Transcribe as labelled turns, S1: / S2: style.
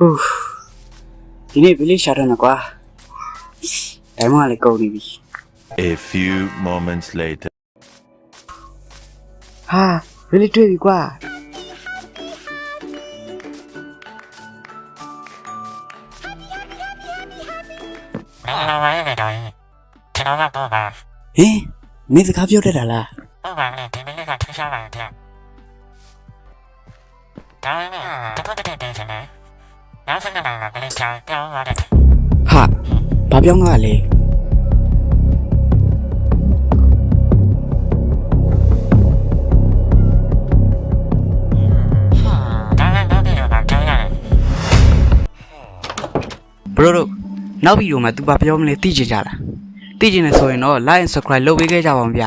S1: Whew. ဒီနေ့ဗီလေးရှာတော့နော်ကွာဒါမှလည်းကုန်နေပြီ
S2: A few moments later.
S1: ဟာဗီလေးတွေ့ပြီကွာဟင်မင်းစကားပြောတတ်တာလားဟုတ်ပါနဲ့ဒီမင်းကထရှားလာတယ်ဒါနဲ့တပတ်တက်တယ်ဆန်နောက်ဆက်နေတာကလည်းချောင်းပြောင်းသွားတယ်ဟာဘာပြောင်းသွားလဲဘရိုတို့နောက်ဗီဒီယိုမှာသူဘာပြောမလဲသိကြကြလားသိချင်တယ်ဆိုရင်တော့ like and subscribe လုပ်ပေးခဲ့ကြပါဦးဗျ